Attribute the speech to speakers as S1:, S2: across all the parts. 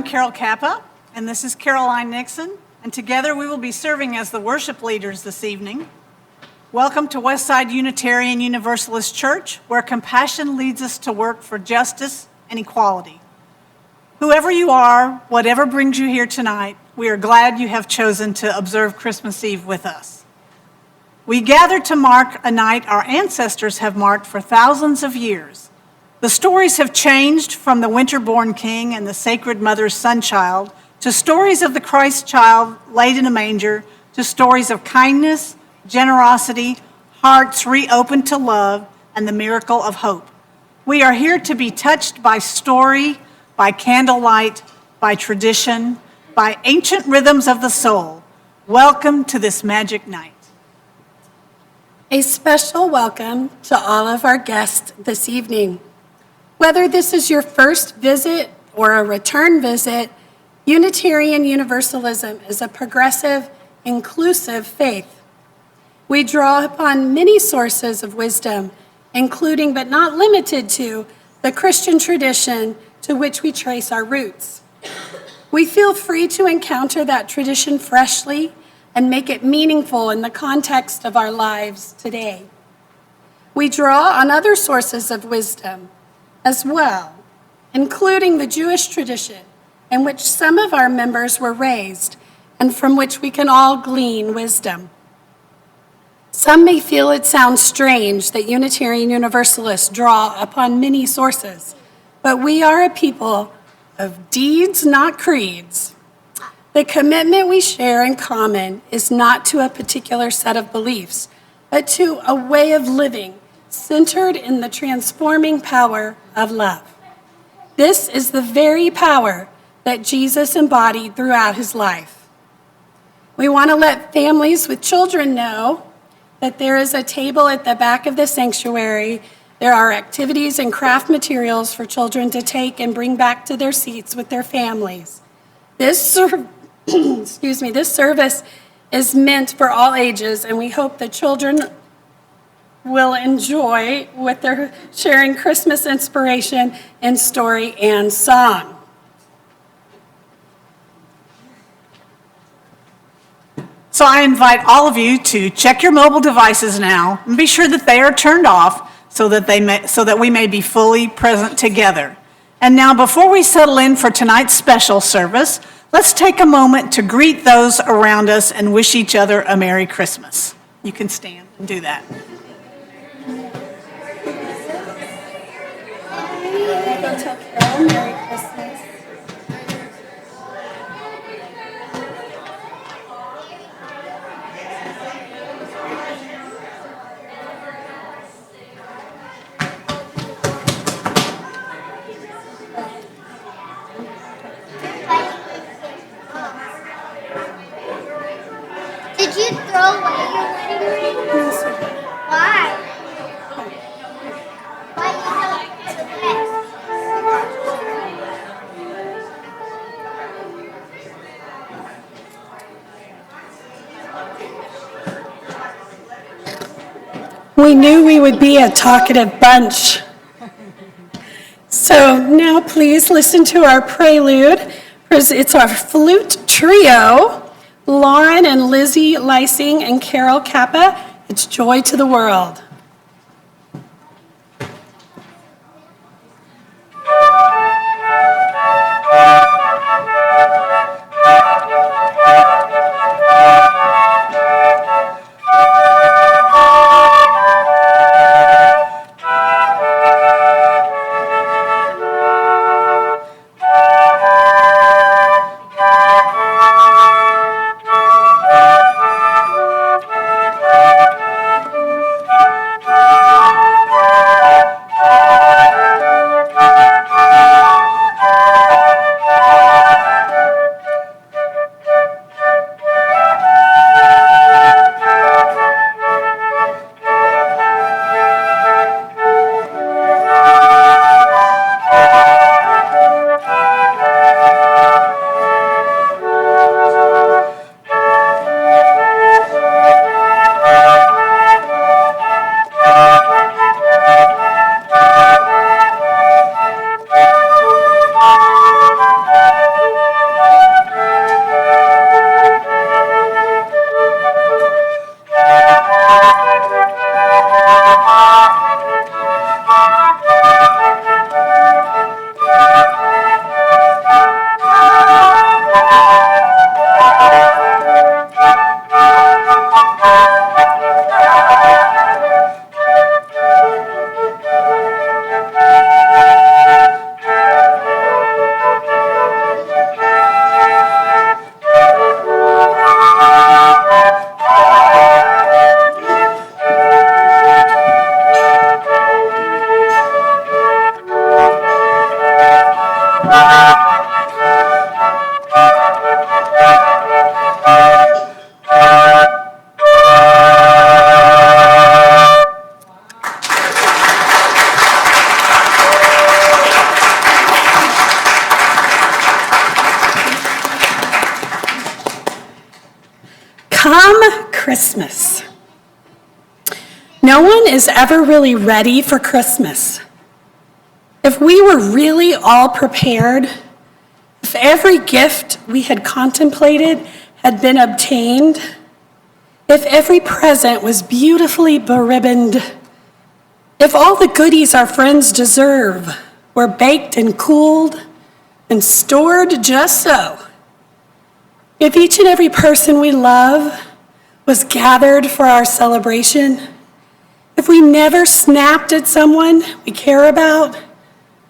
S1: Carol Kappa, and this is Caroline Nixon, and together we will be serving as the worship leaders this evening. Welcome to Westside Unitarian Universalist Church, where compassion leads us to work for justice and equality. Whoever you are, whatever brings you here tonight, we are glad you have chosen to observe Christmas Eve with us. We gather to mark a night our ancestors have marked for thousands of years. The stories have changed from the winter-born king and the Sacred Mother's son-child to stories of the Christ child laid in a manger, to stories of kindness, generosity, hearts reopened to love, and the miracle of hope. We are here to be touched by story, by candlelight, by tradition, by ancient rhythms of the soul. Welcome to this magic night.
S2: A special welcome to all of our guests this evening. Whether this is your first visit or a return visit, Unitarian Universalism is a progressive, inclusive faith. We draw upon many sources of wisdom, including but not limited to the Christian tradition to which we trace our roots. We feel free to encounter that tradition freshly and make it meaningful in the context of our lives today. We draw on other sources of wisdom as well, including the Jewish tradition in which some of our members were raised and from which we can all glean wisdom. Some may feel it sounds strange that Unitarian Universalists draw upon many sources, but we are a people of deeds, not creeds. The commitment we share in common is not to a particular set of beliefs, but to a way of living centered in the transforming power of love. This is the very power that Jesus embodied throughout his life. We want to let families with children know that there is a table at the back of the sanctuary. There are activities and craft materials for children to take and bring back to their seats with their families. This service is meant for all ages, and we hope the children will enjoy what they're sharing Christmas inspiration in story and song.
S1: So I invite all of you to check your mobile devices now and be sure that they are turned off so that we may be fully present together. And now, before we settle in for tonight's special service, let's take a moment to greet those around us and wish each other a Merry Christmas. You can stand and do that.
S2: Go tell Carol Merry Christmas.
S3: Did you throw away your wedding ring? Why? Why you don't put it back?
S2: We knew we would be a talkative bunch. So now please listen to our prelude. It's our flute trio, Lauren and Lizzie Lysing and Carol Kappa. It's Joy to the World. Christmas. No one is ever really ready for Christmas. If we were really all prepared, if every gift we had contemplated had been obtained, if every present was beautifully beribboned, if all the goodies our friends deserve were baked and cooled and stored just so, if each and every person we love was gathered for our celebration, if we never snapped at someone we care about,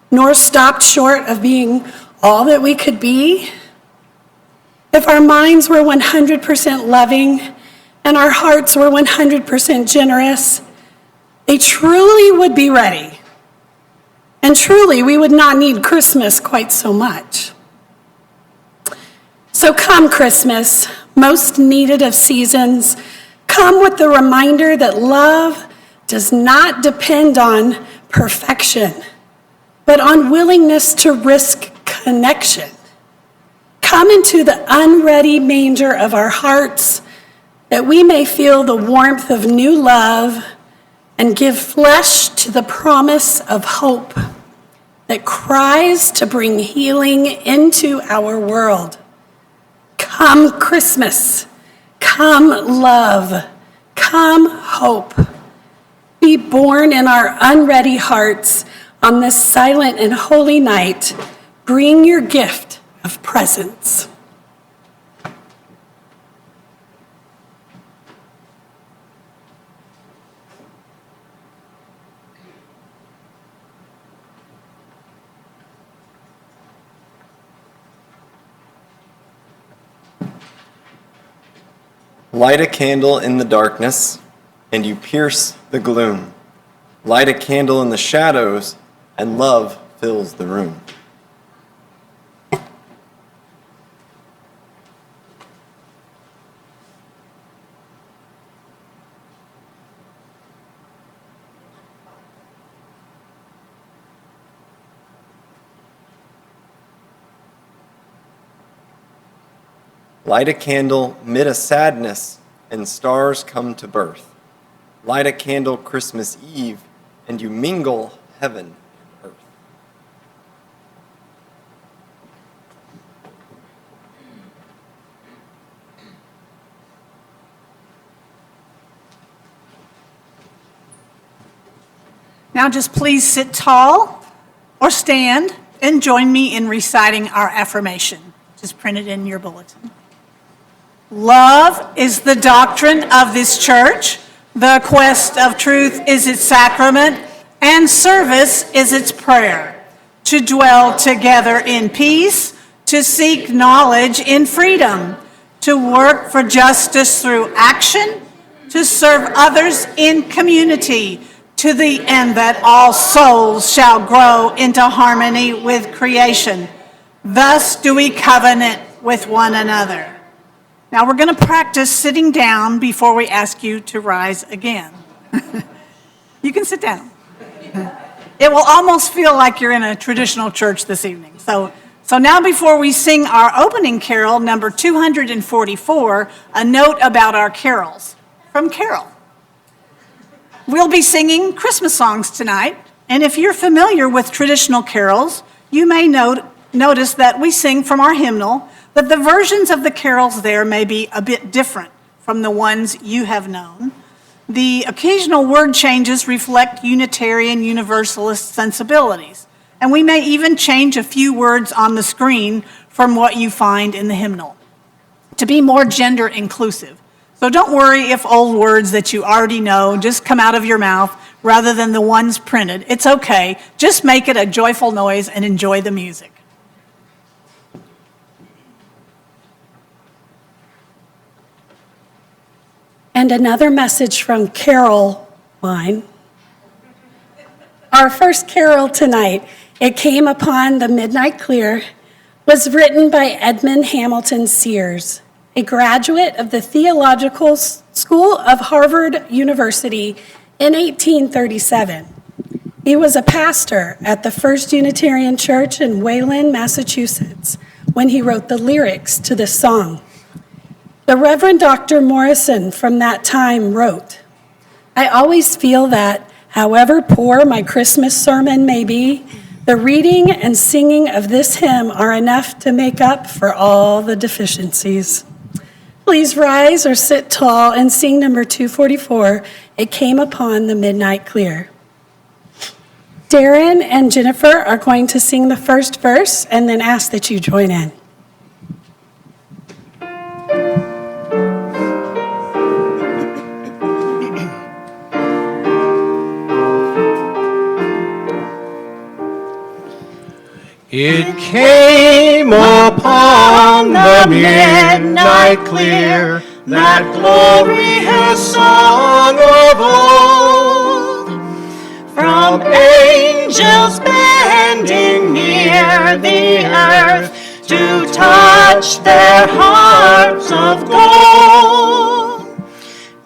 S2: nor stopped short of being all that we could be, if our minds were 100% loving and our hearts were 100% generous, they truly would be ready. And truly, we would not need Christmas quite so much. So come, Christmas, most needed of seasons, come with the reminder that love does not depend on perfection, but on willingness to risk connection. Come into the unready manger of our hearts that we may feel the warmth of new love and give flesh to the promise of hope that cries to bring healing into our world. Come, Christmas. Come, love. Come, hope. Be born in our unready hearts on this silent and holy night. Bring your gift of presence.
S4: Light a candle in the darkness, and you pierce the gloom. Light a candle in the shadows, and love fills the room. Light a candle mid a sadness, and stars come to birth. Light a candle Christmas Eve, and you mingle heaven and earth.
S1: Now just please sit tall or stand and join me in reciting our affirmation, which is printed in your bulletin. Love is the doctrine of this church. The quest of truth is its sacrament, and service is its prayer. To dwell together in peace, to seek knowledge in freedom, to work for justice through action, to serve others in community, to the end that all souls shall grow into harmony with creation. Thus do we covenant with one another. Now we're going to practice sitting down before we ask you to rise again. You can sit down. It will almost feel like you're in a traditional church this evening. So now before we sing our opening carol, number 244, a note about our carols from Carol. We'll be singing Christmas songs tonight, and if you're familiar with traditional carols, you may notice that we sing from our hymnal, but the versions of the carols there may be a bit different from the ones you have known. The occasional word changes reflect Unitarian Universalist sensibilities, and we may even change a few words on the screen from what you find in the hymnal to be more gender inclusive. So don't worry if old words that you already know just come out of your mouth rather than the ones printed. It's okay. Just make it a joyful noise and enjoy the music.
S2: And another message from Caroline. Our first carol tonight, It Came Upon the Midnight Clear, was written by Edmund Hamilton Sears, a graduate of the Theological School of Harvard University in 1837. He was a pastor at the First Unitarian Church in Wayland, Massachusetts, when he wrote the lyrics to this song. The Reverend Dr. Morrison from that time wrote, "I always feel that, however poor my Christmas sermon may be, the reading and singing of this hymn are enough to make up for all the deficiencies." Please rise or sit tall and sing number 244, "It Came Upon the Midnight Clear." Darren and Jennifer are going to sing the first verse and then ask that you join in.
S5: It came upon the midnight clear, that glorious song of old, from angels bending near the earth to touch their hearts of gold.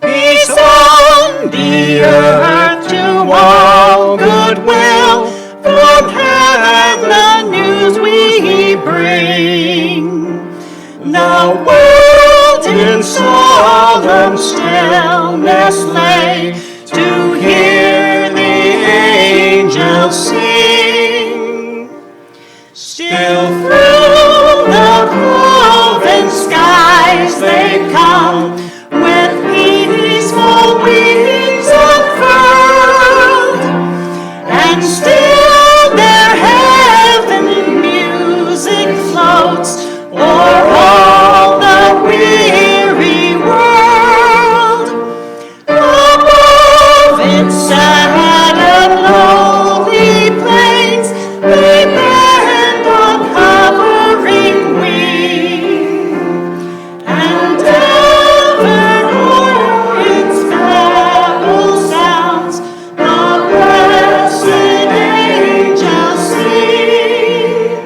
S5: Peace on the earth to all goodwill, from heaven the news we bring. The world in solemn stillness lay to hear the angels sing. Still through the cloven skies they come, with peaceful wings unfurled, and still their heavenly music floats o'er all the weary world. Above its sad and lonely plains they bend on hovering wing, and ever o'er its babel sounds the blessed angels sing.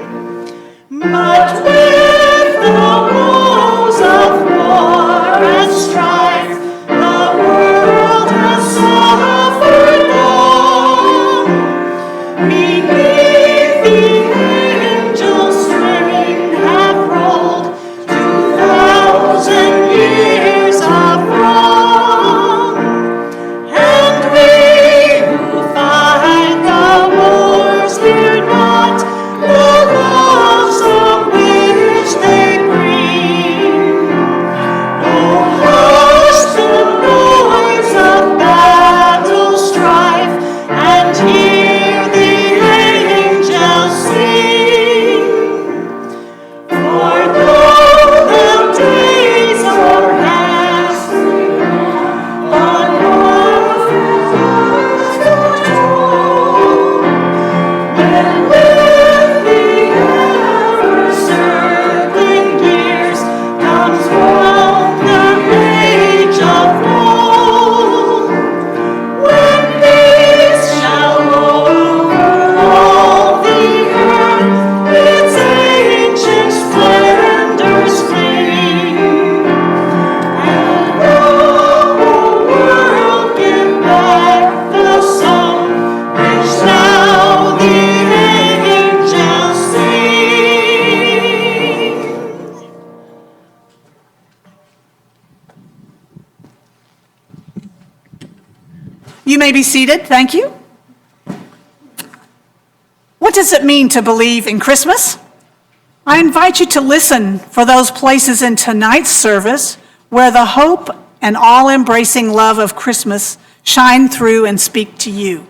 S5: But with the woes of war and strife, the world has suffered long. Beneath the angels' strain have rolled 2,000 years of wrong. And we who fight the wars fear not the loves of which they bring. Oh, hush the noise of battle strife, and hear the angels sing. For though the days are past, on earth is foretold, when with the ever-circling years comes round the age of gold, when peace shall over all the earth its ancient splendors fling, and the whole world give back the song which now the angels sing.
S1: You may be seated. Thank you. What does it mean to believe in Christmas? I invite you to listen for those places in tonight's service where the hope and all-embracing love of Christmas shine through and speak to you.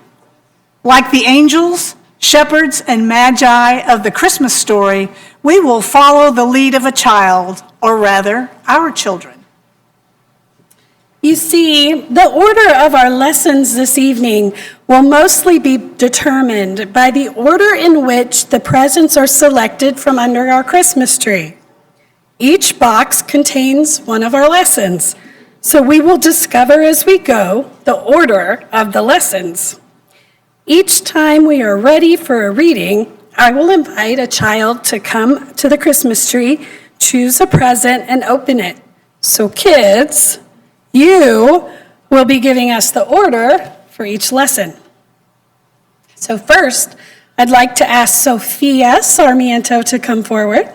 S1: Like the angels, shepherds, and magi of the Christmas story, we will follow the lead of a child, or rather, our children.
S2: You see, the order of our lessons this evening will mostly be determined by the order in which the presents are selected from under our Christmas tree. Each box contains one of our lessons, so we will discover as we go the order of the lessons. Each time we are ready for a reading, I will invite a child to come to the Christmas tree, choose a present, and open it. So kids, you will be giving us the order for each lesson. So first, I'd like to ask Sophia Sarmiento to come forward.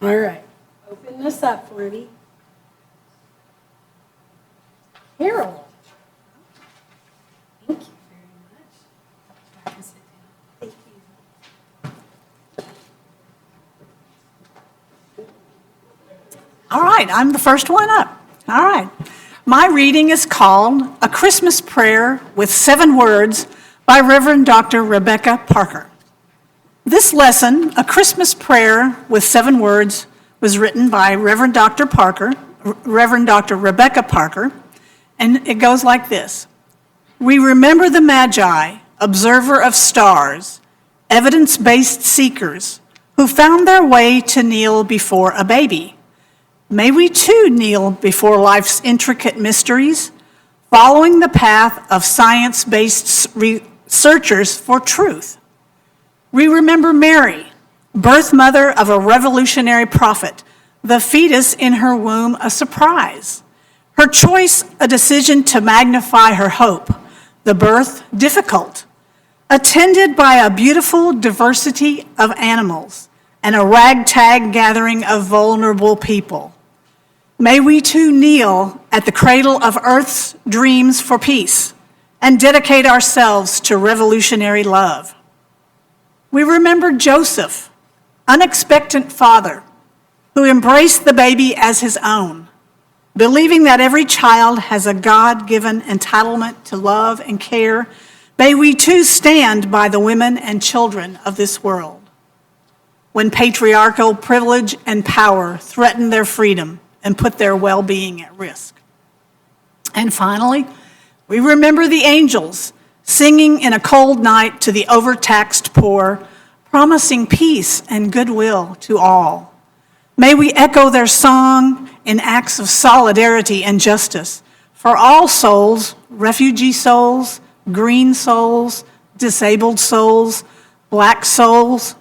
S2: All right, open this up for me. Carol. Thank you very much. I can sit down. Thank you.
S1: All right, I'm the first one up. All right. My reading is called A Christmas Prayer with 7 Words by Reverend Dr. Rebecca Parker. This lesson, A Christmas Prayer with 7 Words, was written by Reverend Dr. Rebecca Parker, and it goes like this. We remember the Magi, observer of stars, evidence-based seekers, who found their way to kneel before a baby. May we too kneel before life's intricate mysteries, following the path of science-based researchers for truth. We remember Mary, birth mother of a revolutionary prophet, the fetus in her womb a surprise, her choice a decision to magnify her hope, the birth difficult, attended by a beautiful diversity of animals and a ragtag gathering of vulnerable people. May we too kneel at the cradle of Earth's dreams for peace and dedicate ourselves to revolutionary love. We remember Joseph, unexpectant father, who embraced the baby as his own, believing that every child has a God-given entitlement to love and care. May we too stand by the women and children of this world. When patriarchal privilege and power threaten their freedom and put their well-being at risk. And finally, we remember the angels singing in a cold night to the overtaxed poor, promising peace and goodwill to all. May we echo their song in acts of solidarity and justice for all souls, refugee souls, green souls, disabled souls, black souls,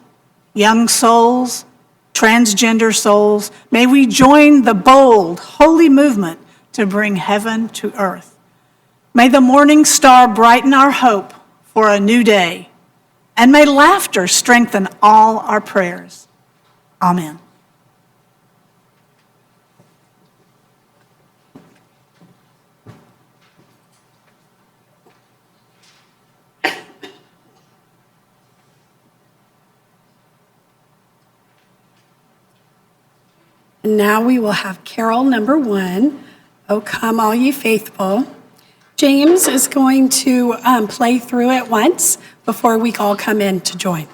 S1: young souls, transgender souls. May we join the bold, holy movement to bring heaven to earth. May the morning star brighten our hope for a new day, and may laughter strengthen all our prayers. Amen.
S2: And now we will have carol number 1, O Come All Ye Faithful. James is going to play through it once before we all come in to join.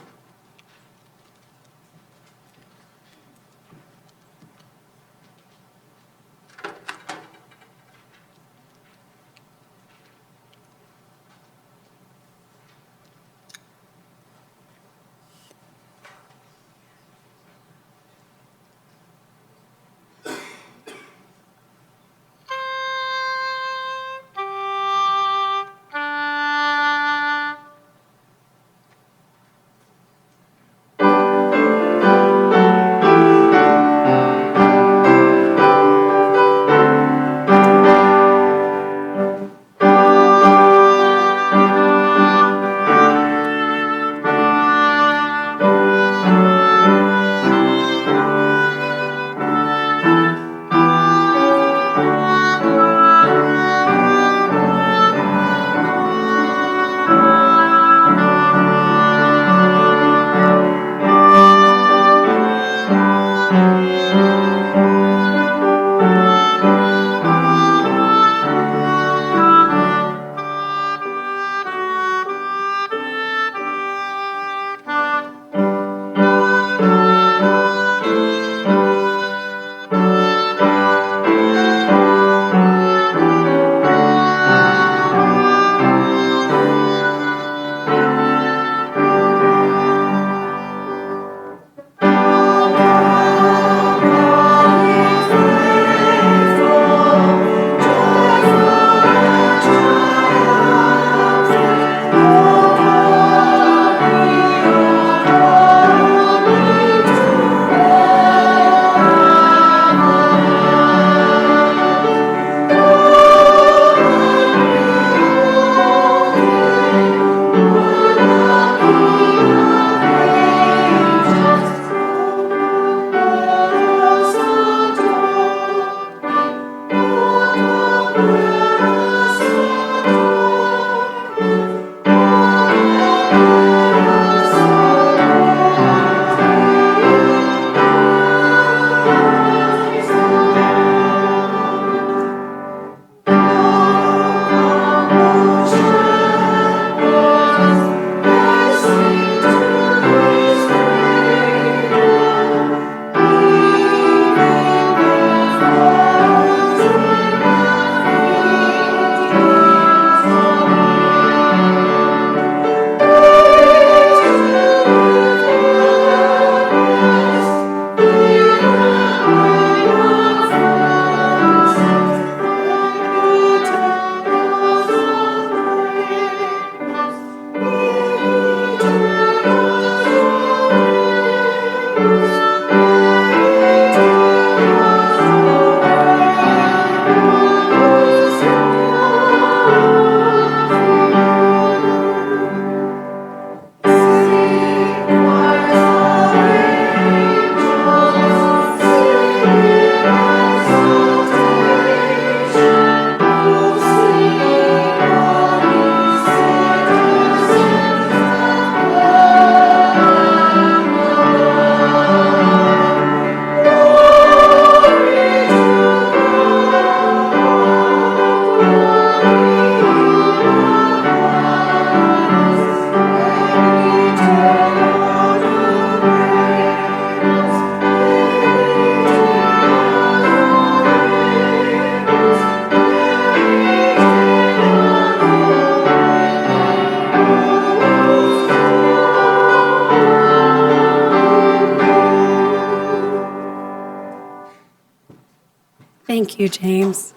S2: Thank you, James.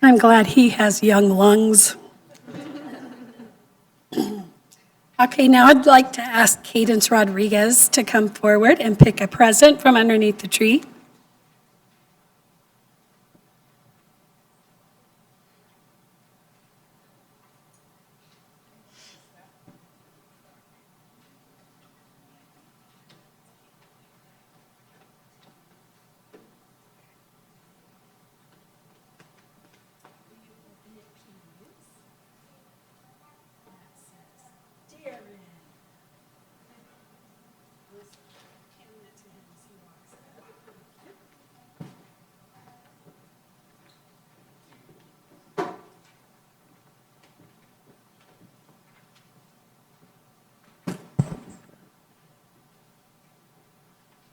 S2: I'm glad he has young lungs. Okay, now I'd like to ask Cadence Rodriguez to come forward and pick a present from underneath the tree.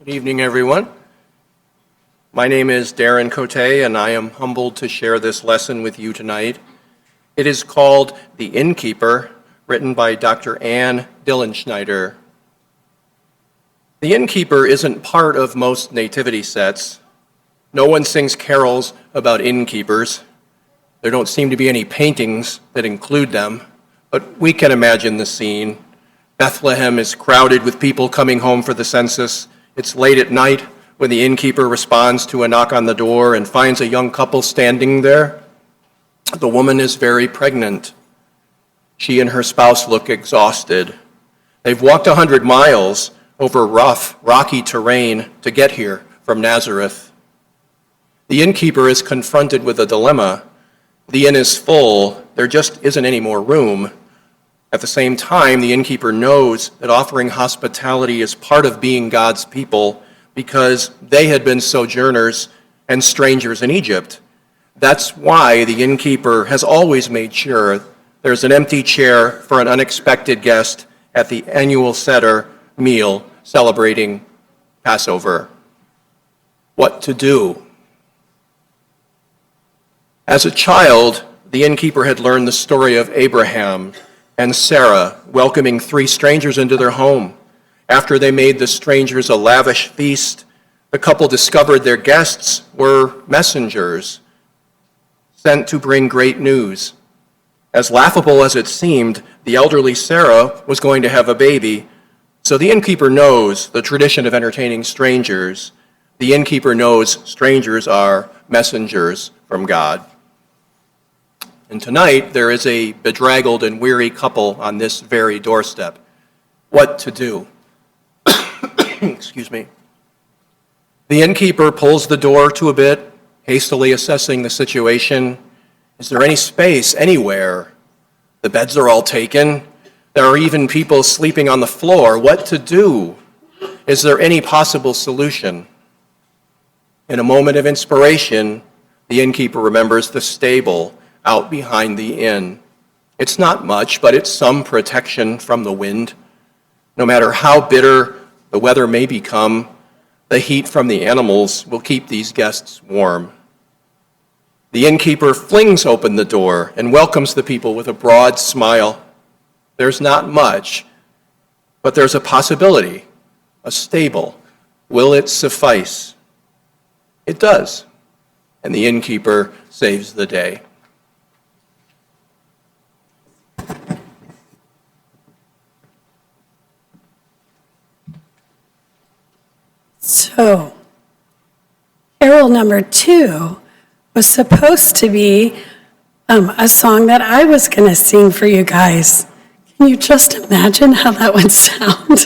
S6: Good evening, everyone. My name is Darren Cote, and I am humbled to share this lesson with you tonight. It is called The Innkeeper, written by Dr. Anne Dillenschneider. The Innkeeper isn't part of most nativity sets. No one sings carols about innkeepers. There don't seem to be any paintings that include them, but we can imagine the scene. Bethlehem is crowded with people coming home for the census. It's late at night when the innkeeper responds to a knock on the door and finds a young couple standing there. The woman is very pregnant. She and her spouse look exhausted. They've walked 100 miles over rough, rocky terrain to get here from Nazareth. The innkeeper is confronted with a dilemma. The inn is full. There just isn't any more room. At the same time, the innkeeper knows that offering hospitality is part of being God's people because they had been sojourners and strangers in Egypt. That's why the innkeeper has always made sure there's an empty chair for an unexpected guest at the annual Seder meal celebrating Passover. What to do? As a child, the innkeeper had learned the story of Abraham and Sarah welcoming 3 strangers into their home. After they made the strangers a lavish feast, the couple discovered their guests were messengers sent to bring great news. As laughable as it seemed, the elderly Sarah was going to have a baby, so the innkeeper knows the tradition of entertaining strangers. The innkeeper knows strangers are messengers from God. And tonight, there is a bedraggled and weary couple on this very doorstep. What to do? Excuse me. The innkeeper pulls the door to a bit, hastily assessing the situation. Is there any space anywhere? The beds are all taken. There are even people sleeping on the floor. What to do? Is there any possible solution? In a moment of inspiration, the innkeeper remembers the stable out behind the inn. It's not much, but it's some protection from the wind. No matter how bitter the weather may become, the heat from the animals will keep these guests warm. The innkeeper flings open the door and welcomes the people with a broad smile. There's not much, but there's a possibility, a stable. Will it suffice? It does, and the innkeeper saves the day.
S2: So, carol number 2 was supposed to be a song that I was going to sing for you guys. Can you just imagine how that would sound?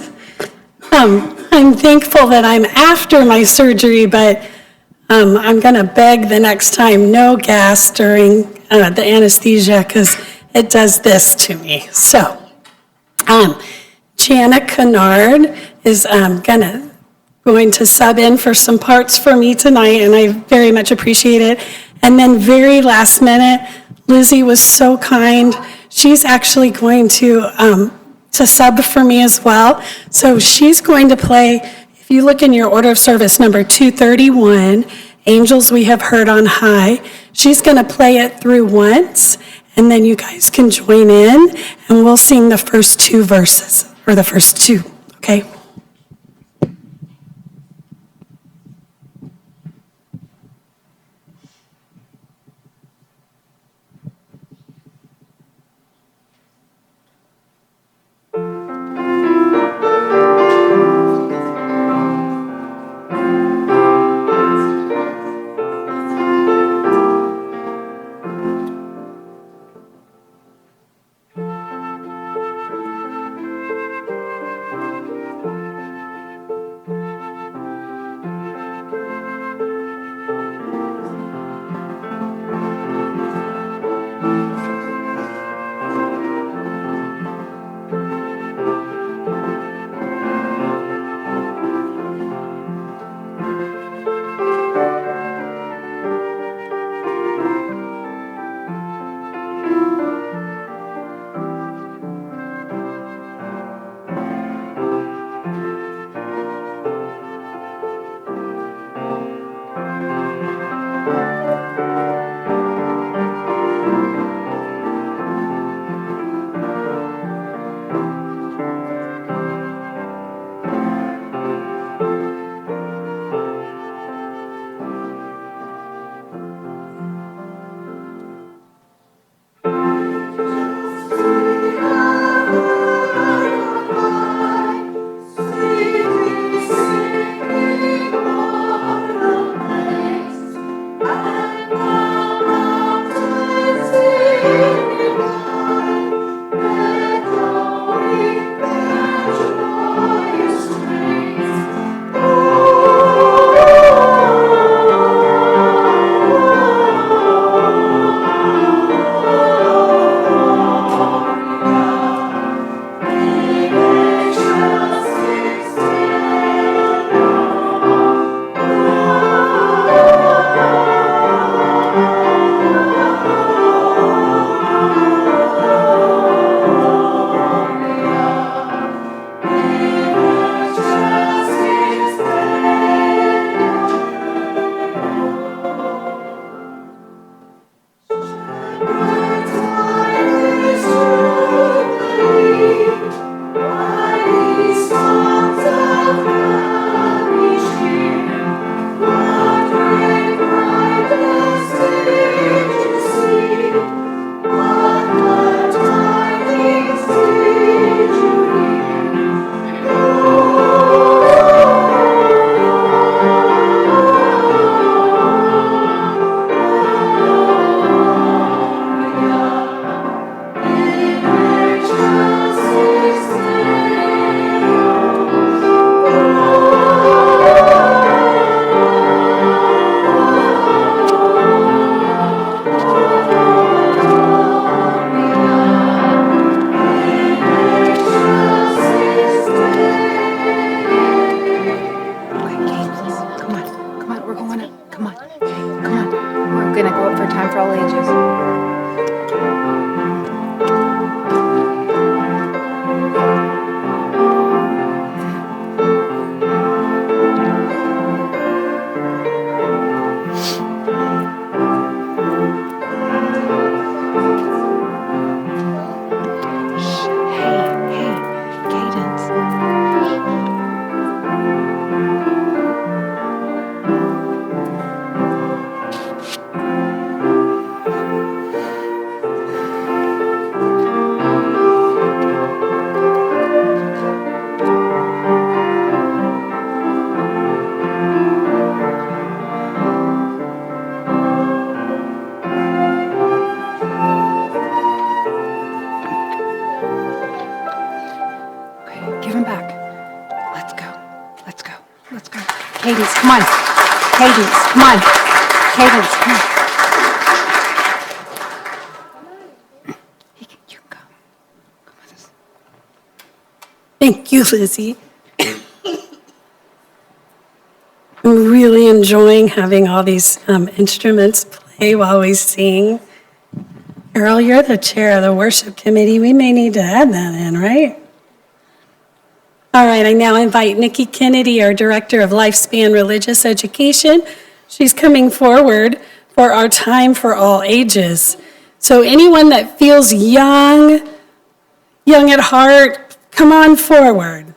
S2: I'm thankful that I'm after my surgery, but I'm going to beg the next time no gas during the anesthesia because it does this to me. So, Jana Kennard is going to sub in for some parts for me tonight, and I very much appreciate it. And then very last minute, Lizzie was so kind. She's actually going to sub for me as well. So she's going to play, if you look in your order of service, number 231, Angels We Have Heard on High. She's going to play it through once, and then you guys can join in, and we'll sing the first 2 verses, or the first 2
S7: Cadence, come on. Cadence, come on. Cadence, come on. You can go. Come with us.
S2: Thank you, Lizzie. I'm really enjoying having all these instruments play while we sing. Carol, you're the chair of the worship committee. We may need to add that in, right? All right, I now invite Nikki Kennedy, our Director of Lifespan Religious Education. She's coming forward for our Time for All Ages. So anyone that feels young at heart, come on forward.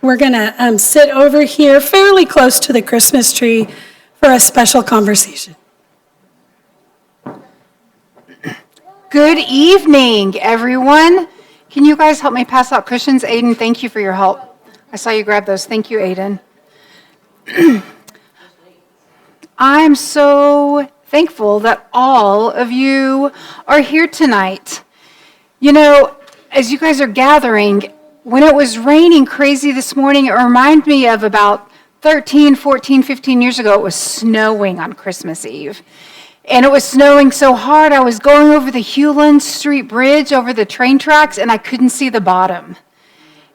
S2: We're going to sit over here fairly close to the Christmas tree for a special conversation.
S7: Good evening, everyone. Can you guys help me pass out cushions? Aiden, thank you for your help. I saw you grab those. Thank you, Aiden. I'm so thankful that all of you are here tonight. You know, as you guys are gathering, when it was raining crazy this morning, it reminded me of about 13, 14, 15 years ago. It was snowing on Christmas Eve. And it was snowing so hard, I was going over the Hewland Street Bridge over the train tracks, and I couldn't see the bottom.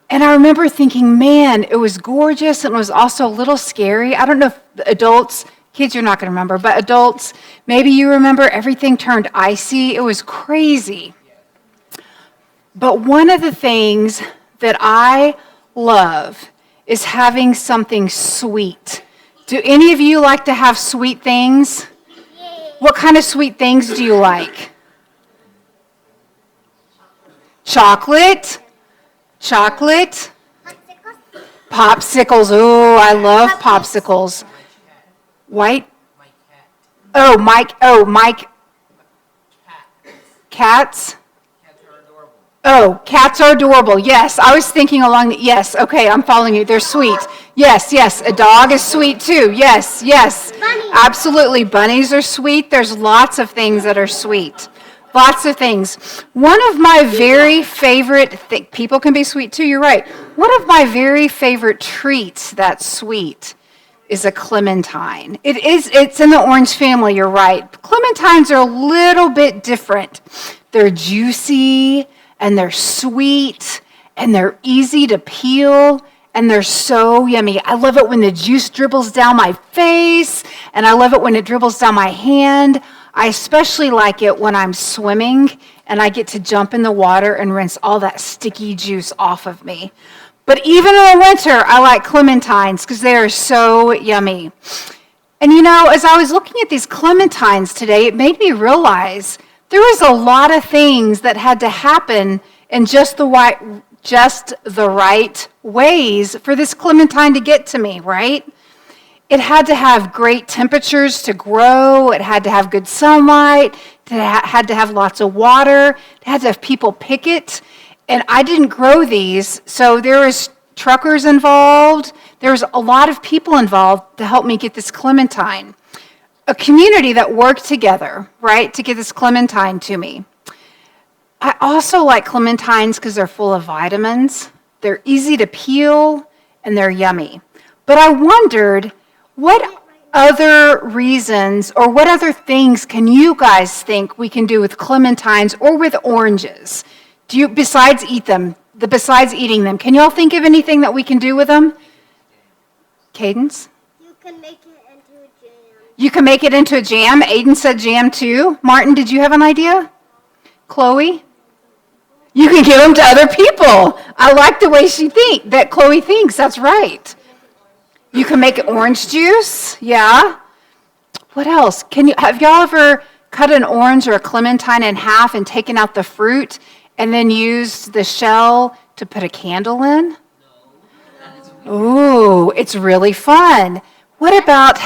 S7: And I remember thinking, man, it was gorgeous, and it was also a little scary. I don't know if adults, kids you're not going to remember, but adults, maybe you remember everything turned icy. It was crazy. But one of the things that I love is having something sweet. Do any of you like to have sweet things? What kind of sweet things do you like? Chocolate? Chocolate? Popsicles. Oh, I love popsicles. White? Oh, Mike. Cats? Oh, cats are adorable. Yes, I was thinking along the, yes, okay, I'm following you. They're sweet. Yes, a dog is sweet too. Yes, absolutely. Bunnies are sweet. There's lots of things that are sweet. Lots of things. One of my very favorite, people can be sweet too, you're right. One of my very favorite treats that's sweet is a clementine. It's in the orange family, you're right. Clementines are a little bit different. They're juicy, and they're sweet, and they're easy to peel, and they're so yummy. I love it when the juice dribbles down my face, and I love it when it dribbles down my hand. I especially like it when I'm swimming, and I get to jump in the water and rinse all that sticky juice off of me. But even in the winter, I like clementines because they are so yummy. And you know, as I was looking at these clementines today, it made me realize there was a lot of things that had to happen in just the just the right ways for this clementine to get to me, right? It had to have great temperatures to grow. It had to have good sunlight. It had to have lots of water. It had to have people pick it. And I didn't grow these, so there was truckers involved. There was a lot of people involved to help me get this clementine. A community that worked together, right, to get this clementine to me. I also like clementines because they're full of vitamins. They're easy to peel, and they're yummy. But I wondered, what other reasons or what other things can you guys think we can do with clementines or with oranges? Besides eating them, can y'all think of anything that we can do with them? Cadence?
S3: You can make it into a jam.
S7: You can make it into a jam. Aiden said jam too. Martin, did you have an idea? Chloe? You can give them to other people. I like the way that Chloe thinks. That's right. You can make orange juice. Yeah. What else? Have y'all ever cut an orange or a clementine in half and taken out the fruit and then used the shell to put a candle in? Ooh, it's really fun. What about,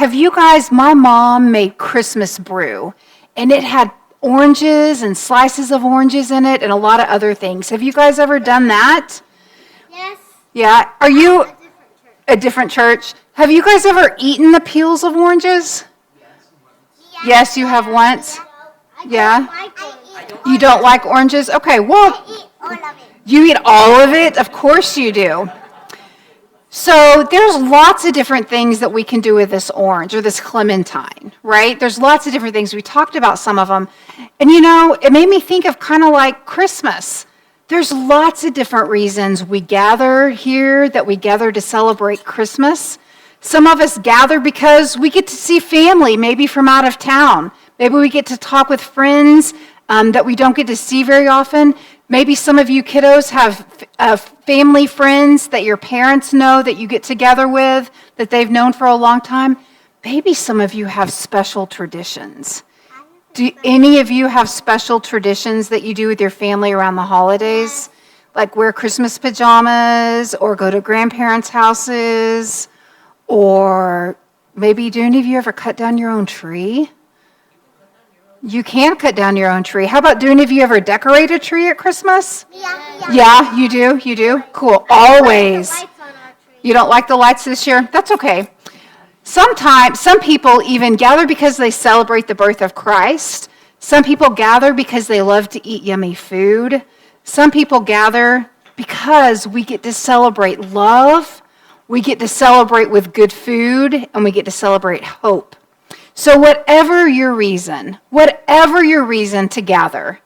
S7: my mom made Christmas brew, and it had oranges and slices of oranges in it and a lot of other things. Have you guys ever done that?
S3: Yes.
S7: Yeah. Are you
S3: A different church.
S7: a different church? Have you guys ever eaten the peels of oranges? Yes, you have once. Yeah? You don't like oranges? Okay, well,
S3: Eat all of it.
S7: you eat all of it? Of course you do. So there's lots of different things that we can do with this orange or this clementine, right? There's lots of different things. We talked about some of them. And it made me think of kind of like Christmas. There's lots of different reasons we gather here, that we gather to celebrate Christmas. Some of us gather because we get to see family, maybe from out of town. Maybe we get to talk with friends that we don't get to see very often. Maybe some of you kiddos have family friends that your parents know that you get together with, that they've known for a long time. Maybe some of you have special traditions. Do any of you have special traditions that you do with your family around the holidays? Like wear Christmas pajamas or go to grandparents' houses? Or maybe do any of you ever cut down your own tree? You can cut down your own tree. How about, do any of you ever decorate a tree at Christmas? Yeah, you do? Cool. Always. You don't like the lights this year? That's okay. Sometimes, some people even gather because they celebrate the birth of Christ. Some people gather because they love to eat yummy food. Some people gather because we get to celebrate love, we get to celebrate with good food, and we get to celebrate hope. So whatever your reason to gather,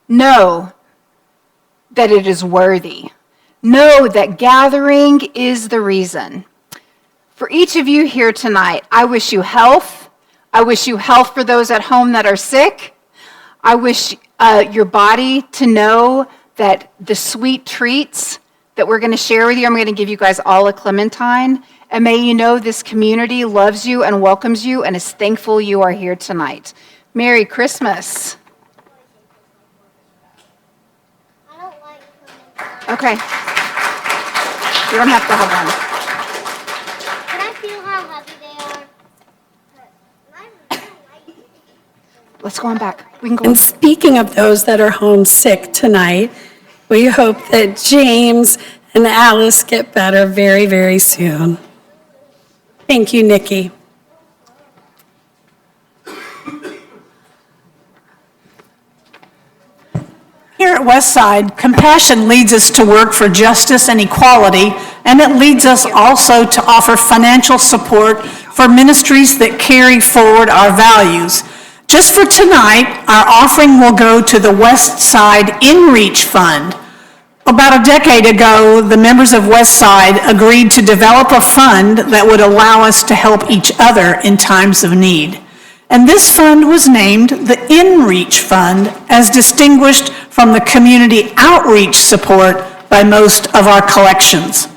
S7: know that it is worthy. Know that gathering is the reason. For each of you here tonight, I wish you health. I wish you health for those at home that are sick. I wish your body to know that the sweet treats that we're going to share with you, I'm going to give you guys all a clementine. And may you know this community loves you and welcomes you and is thankful you are here tonight. Merry Christmas.
S3: I don't like clementine.
S7: Okay. You don't have to have one.
S3: Can I feel how heavy they are? I don't like it.
S7: Let's go on back. We can go.
S2: And speaking of those that are homesick tonight, we hope that James and Alice get better very, very soon. Thank you, Nikki.
S1: Here at Westside, compassion leads us to work for justice and equality, and it leads us also to offer financial support for ministries that carry forward our values. Just for tonight, our offering will go to the Westside InReach Fund. About a decade ago, the members of Westside agreed to develop a fund that would allow us to help each other in times of need. And this fund was named the InReach Fund, as distinguished from the community outreach support by most of our collections.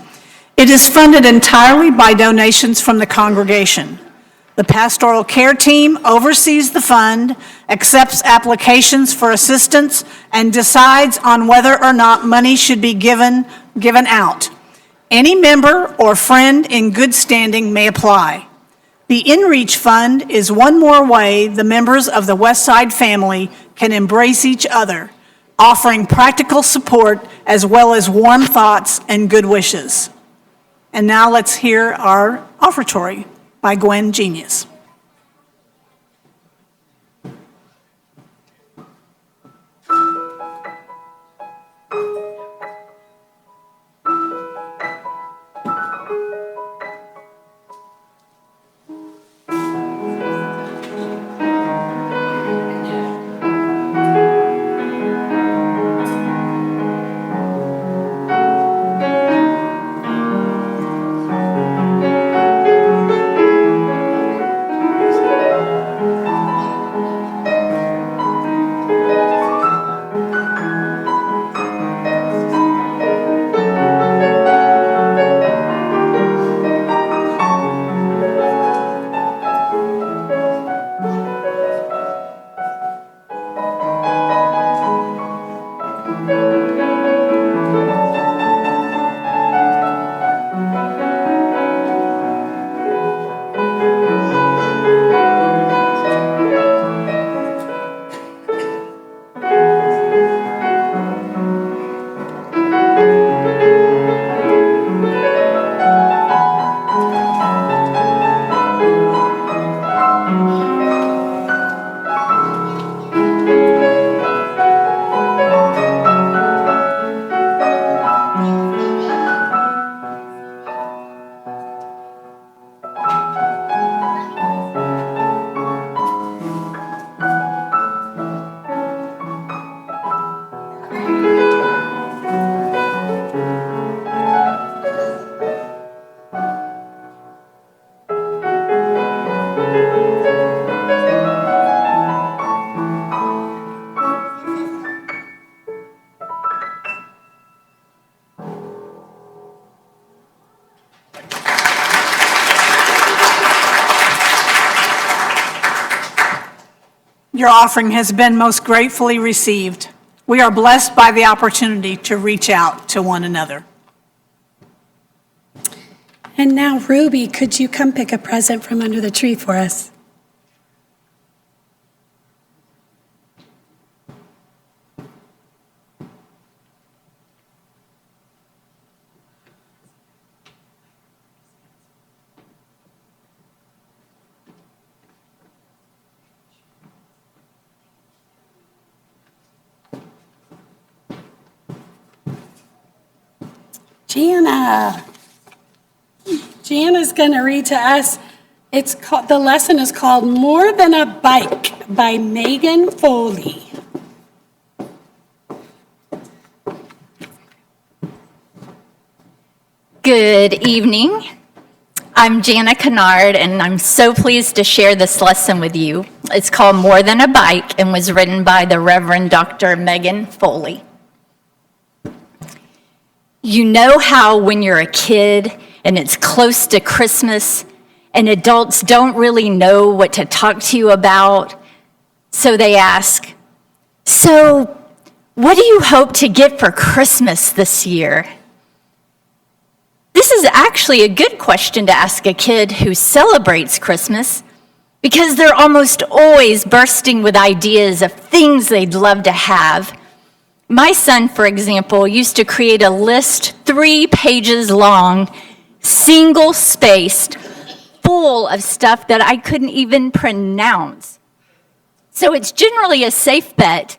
S1: It is funded entirely by donations from the congregation. The pastoral care team oversees the fund, accepts applications for assistance, and decides on whether or not money should be given out. Any member or friend in good standing may apply. The InReach Fund is one more way the members of the Westside family can embrace each other, offering practical support as well as warm thoughts and good wishes. And now let's hear our offertory by Gwen Genius. Your offering has been most gratefully received. We are blessed by the opportunity to reach out to one another.
S2: And now, Ruby, could you come pick a present from under the tree for us? Jana's going to read to us. The lesson is called More Than a Bike by Megan Foley.
S8: Good evening. I'm Jana Kennard, and I'm so pleased to share this lesson with you. It's called More Than a Bike and was written by the Reverend Dr. Megan Foley. You know how when you're a kid and it's close to Christmas and adults don't really know what to talk to you about, so they ask, "So, what do you hope to get for Christmas this year?" This is actually a good question to ask a kid who celebrates Christmas because they're almost always bursting with ideas of things they'd love to have. My son, for example, used to create a list 3 pages long, single-spaced, full of stuff that I couldn't even pronounce. So it's generally a safe bet,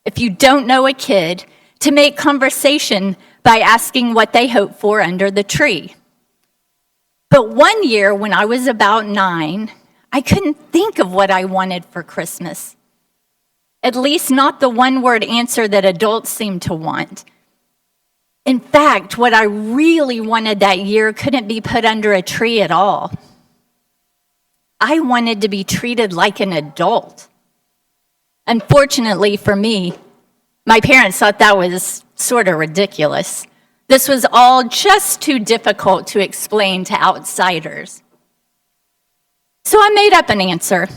S8: if you don't know a kid, to make conversation by asking what they hope for under the tree. But one year when I was about 9, I couldn't think of what I wanted for Christmas. At least not the one-word answer that adults seem to want. In fact, what I really wanted that year couldn't be put under a tree at all. I wanted to be treated like an adult. Unfortunately for me, my parents thought that was sort of ridiculous. This was all just too difficult to explain to outsiders. So I made up an answer.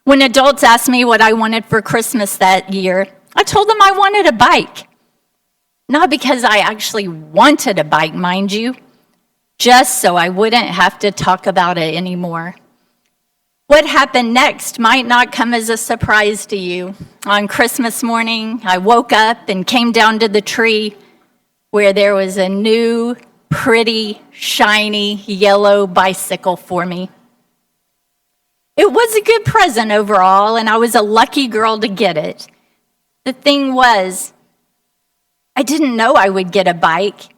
S8: When adults asked me what I wanted for Christmas that year, I told them I wanted a bike. Not because I actually wanted a bike, mind you, just so I wouldn't have to talk about it anymore. What happened next might not come as a surprise to you. On Christmas morning, I woke up and came down to the tree where there was a new, pretty, shiny, yellow bicycle for me. It was a good present overall, and I was a lucky girl to get it. The thing was, I didn't know I would get a bike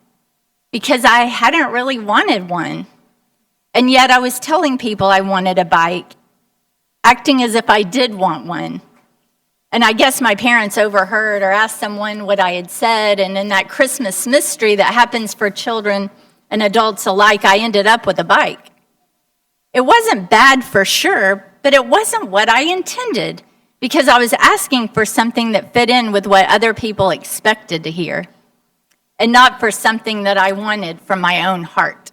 S8: because I hadn't really wanted one. And yet I was telling people I wanted a bike, acting as if I did want one. And I guess my parents overheard or asked someone what I had said, and in that Christmas mystery that happens for children and adults alike, I ended up with a bike. It wasn't bad for sure, but it wasn't what I intended because I was asking for something that fit in with what other people expected to hear and not for something that I wanted from my own heart.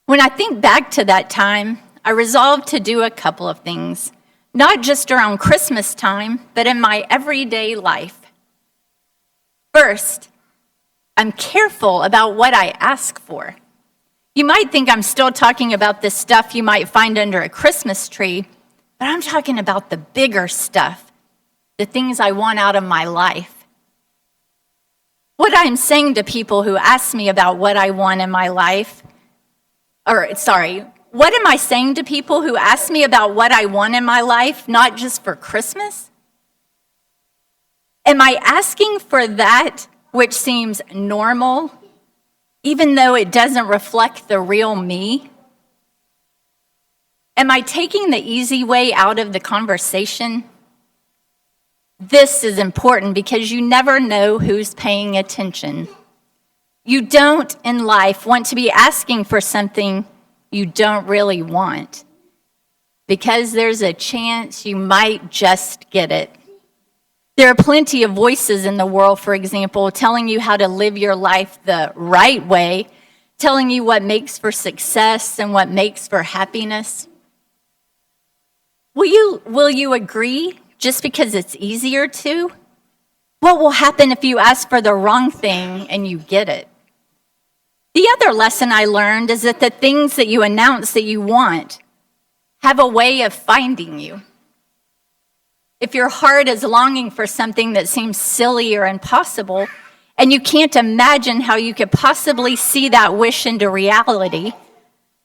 S8: When I think back to that time, I resolved to do a couple of things, not just around Christmas time, but in my everyday life. First, I'm careful about what I ask for. You might think I'm still talking about the stuff you might find under a Christmas tree, but I'm talking about the bigger stuff, the things I want out of my life. What I'm saying to people who ask me about what I want in my life, what am I saying to people who ask me about what I want in my life, not just for Christmas? Am I asking for that which seems normal, even though it doesn't reflect the real me? Am I taking the easy way out of the conversation? This is important because you never know who's paying attention. You don't in life want to be asking for something you don't really want because there's a chance you might just get it. There are plenty of voices in the world, for example, telling you how to live your life the right way, telling you what makes for success and what makes for happiness. Will you agree just because it's easier to? What will happen if you ask for the wrong thing and you get it? The other lesson I learned is that the things that you announce that you want have a way of finding you. If your heart is longing for something that seems silly or impossible, and you can't imagine how you could possibly see that wish into reality,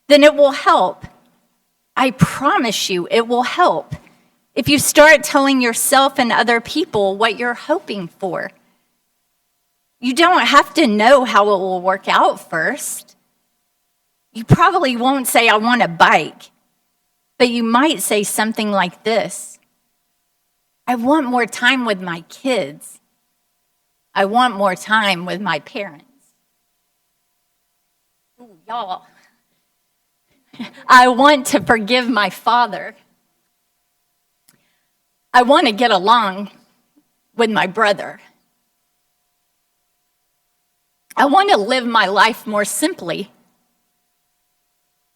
S8: then it will help. I promise you, it will help if you start telling yourself and other people what you're hoping for. You don't have to know how it will work out first. You probably won't say, I want a bike, but you might say something like this. I want more time with my kids. I want more time with my parents. Ooh, y'all. I want to forgive my father. I want to get along with my brother. I want to live my life more simply.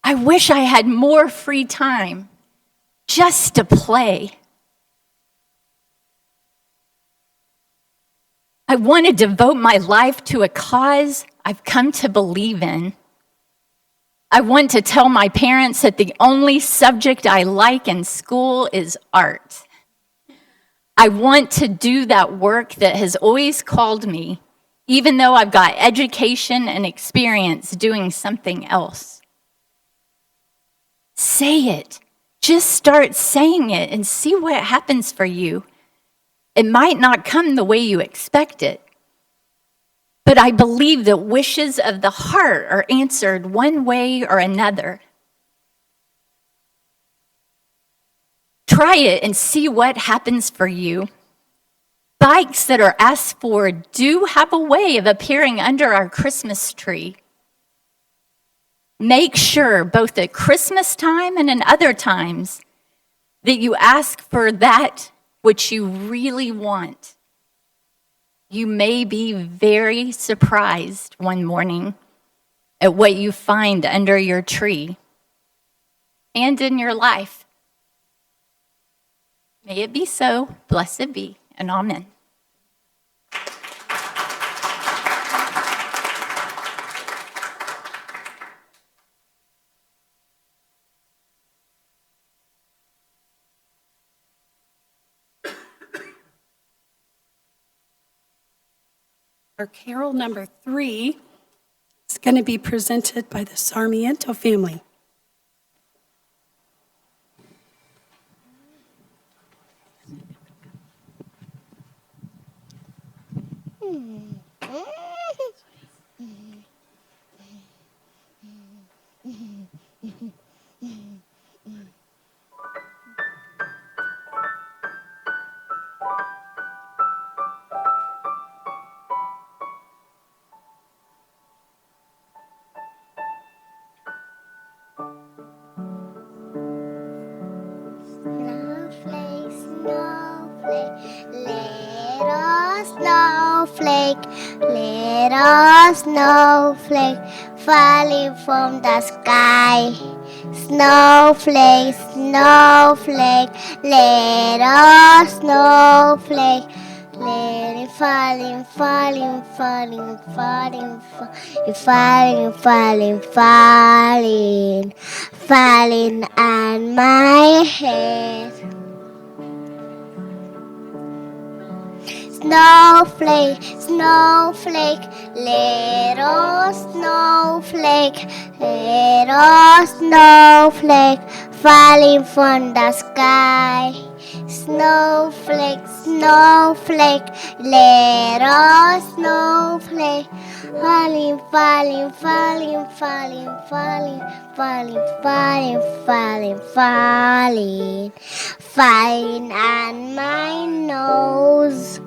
S8: I wish I had more free time just to play. I want to devote my life to a cause I've come to believe in. I want to tell my parents that the only subject I like in school is art. I want to do that work that has always called me, even though I've got education and experience doing something else. Say it. Just start saying it and see what happens for you. It might not come the way you expect it, but I believe that wishes of the heart are answered one way or another. Try it and see what happens for you. Bikes that are asked for do have a way of appearing under our Christmas tree. Make sure, both at Christmas time and in other times, that you ask for that which you really want. You may be very surprised one morning at what you find under your tree. and in your life. May it be so, blessed be, and amen.
S2: Our carol number 3 is going to be presented by the Sarmiento family.
S3: Snowflake, snowflake, little snowflake, little snowflake, falling from the sky. Snowflake, snowflake, little snowflake, little falling, falling, falling, falling, falling, falling, falling, falling on my head. Snowflake, snowflake, little snowflake, little snowflake, falling from the sky. Snowflake, snowflake, little snowflake, falling, falling, falling, falling, falling, falling, falling, falling, falling, falling on my nose.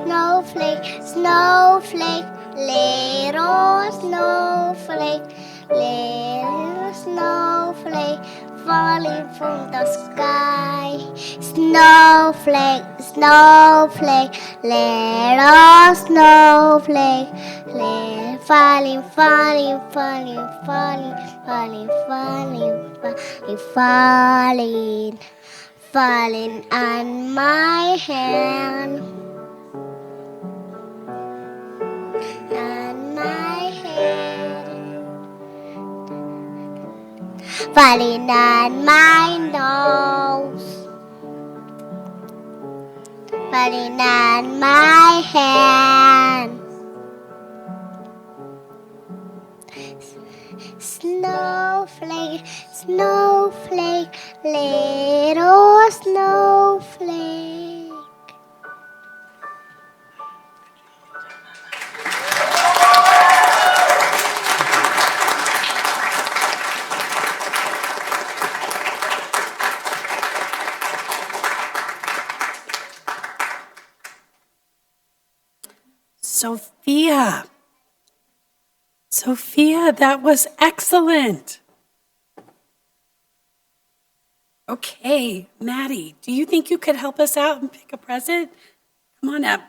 S3: Snowflake, snowflake, little snowflake, little snowflake, falling from the sky. Snowflake, snowflake, little snowflake, falling, falling, falling, falling, falling, falling, falling, falling, falling on my hand. On my head, falling on my nose, falling on my hand. Snowflake, snowflake, little snowflake.
S2: Sophia, that was excellent. Okay, Maddie, do you think you could help us out and pick a present? Come on up.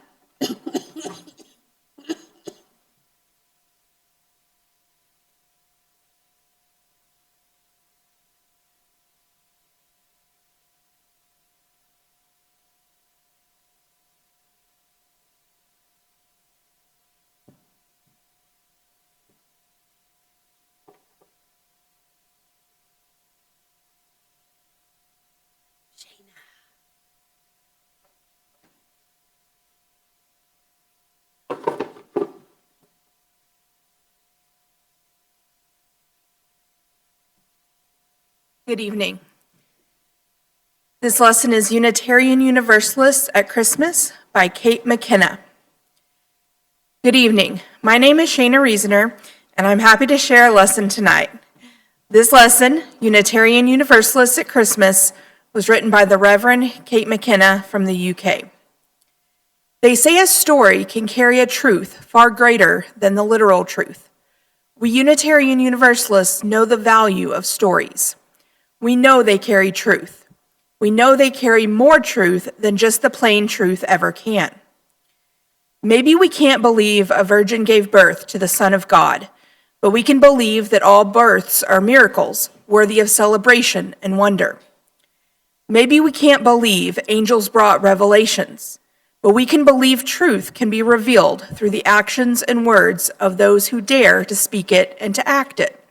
S9: Good evening. This lesson is Unitarian Universalists at Christmas by Kate McKenna. Good evening. My name is Shayna Reasoner, and I'm happy to share a lesson tonight. This lesson, Unitarian Universalists at Christmas, was written by the Reverend Kate McKenna from the UK. They say a story can carry a truth far greater than the literal truth. We Unitarian Universalists know the value of stories. We know they carry truth. We know they carry more truth than just the plain truth ever can. Maybe we can't believe a virgin gave birth to the Son of God, but we can believe that all births are miracles worthy of celebration and wonder. Maybe we can't believe angels brought revelations, but we can believe truth can be revealed through the actions and words of those who dare to speak it and to act it.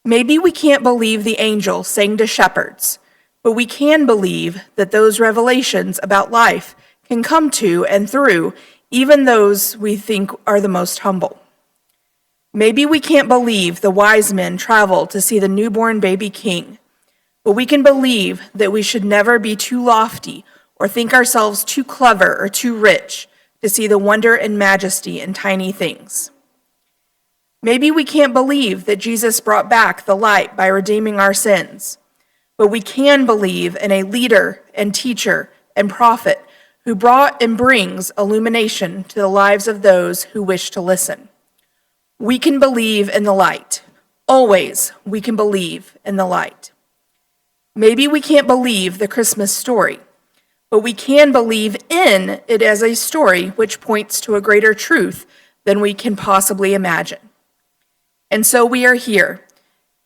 S9: Maybe we can't believe the angel sang to shepherds, but we can believe that those revelations about life can come to and through even those we think are the most humble. Maybe we can't believe the wise men traveled to see the newborn baby king, but we can believe that we should never be too lofty or think ourselves too clever or too rich to see the wonder and majesty in tiny things. Maybe we can't believe that Jesus brought back the light by redeeming our sins, but we can believe in a leader and teacher and prophet who brought and brings illumination to the lives of those who wish to listen. We can believe in the light. Always we can believe in the light. Maybe we can't believe the Christmas story, but we can believe in it as a story which points to a greater truth than we can possibly imagine. And so we are here,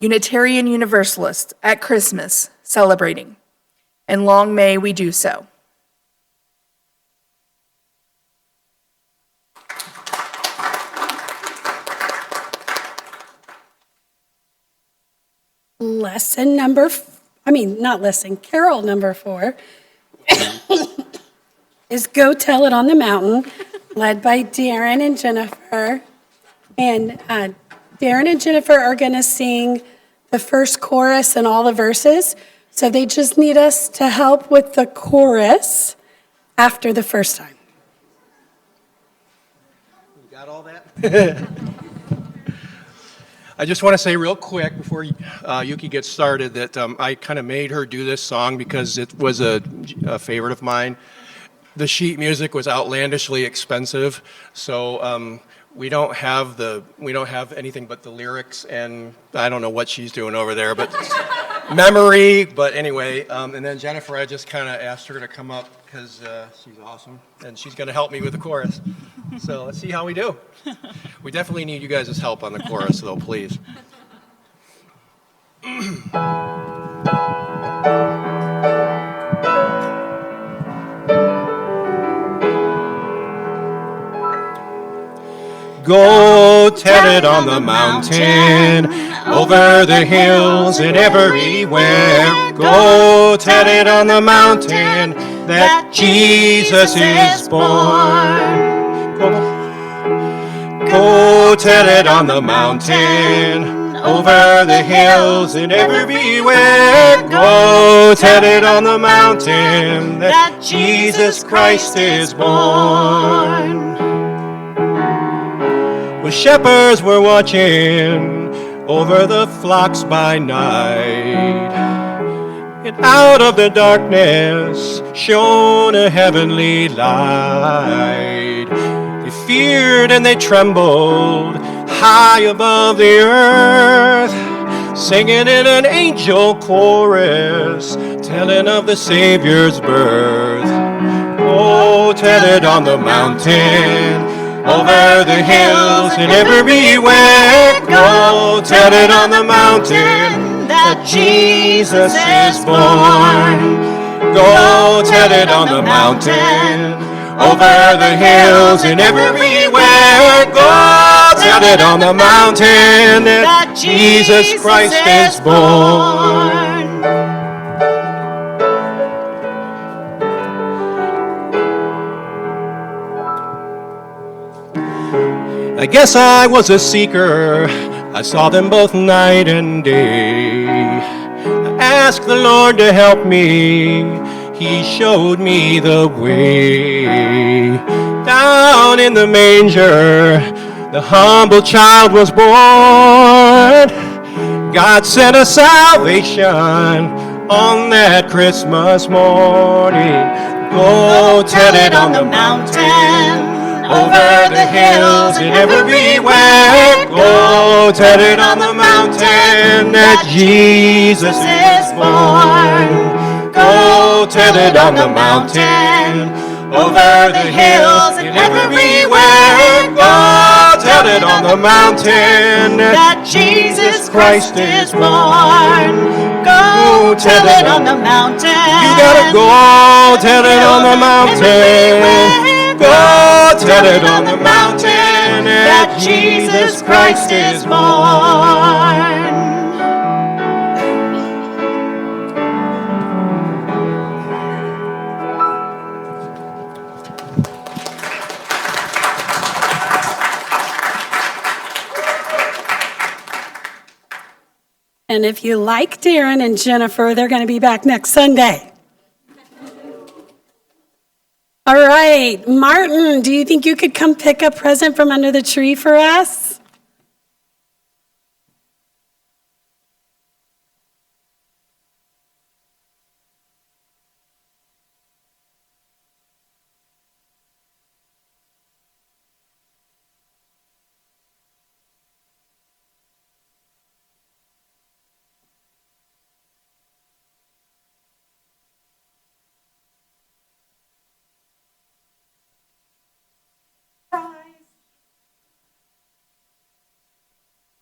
S9: Unitarian Universalists at Christmas, celebrating, and long may we do so.
S2: Carol number 4 is Go Tell It on the Mountain, led by Darren and Jennifer. And Darren and Jennifer are going to sing the first chorus and all the verses. So they just need us to help with the chorus after the first time.
S6: You got all that? I just want to say real quick before Yuki gets started that I kind of made her do this song because it was a favorite of mine. The sheet music was outlandishly expensive, so we don't have anything but the lyrics, and I don't know what she's doing over there, but memory. But anyway, and then Jennifer, I just kind of asked her to come up because she's awesome, and she's going to help me with the chorus. So let's see how we do. We definitely need you guys' help on the chorus, though, please. Go tell it on the mountain, over the hills and everywhere. Go tell it on the mountain that Jesus is born. Go tell it on the mountain, over the hills and everywhere. Go tell it on the mountain that Jesus Christ is born. The shepherds were watching over the flocks by night, and out of the darkness shone a heavenly light. They feared and they trembled high above the earth, singing in an angel chorus, telling of the Savior's birth. Oh, tell it on the mountain, over the hills and everywhere. Go tell it on the mountain that Jesus is born. Go tell it on the mountain, over the hills and everywhere. Go tell it on the mountain that Jesus Christ is born. I guess I was a seeker, I saw them both night and day. I asked the Lord to help me, He showed me the way. Down in the manger, the humble child was born. God sent us salvation on that Christmas morning. Go tell it on the mountain, over the hills and everywhere. Go tell it on the mountain that Jesus is born. Go tell it on the mountain, over the hills and everywhere. Go tell it it on the mountain
S5: that Jesus Christ is born. Go tell it on the mountain.
S6: You gotta go tell it on the mountain. Go tell it on the mountain
S5: that Jesus Christ is born.
S2: And if you like Darren and Jennifer, they're going to be back next Sunday. All right, Martin, do you think you could come pick a present from under the tree for us?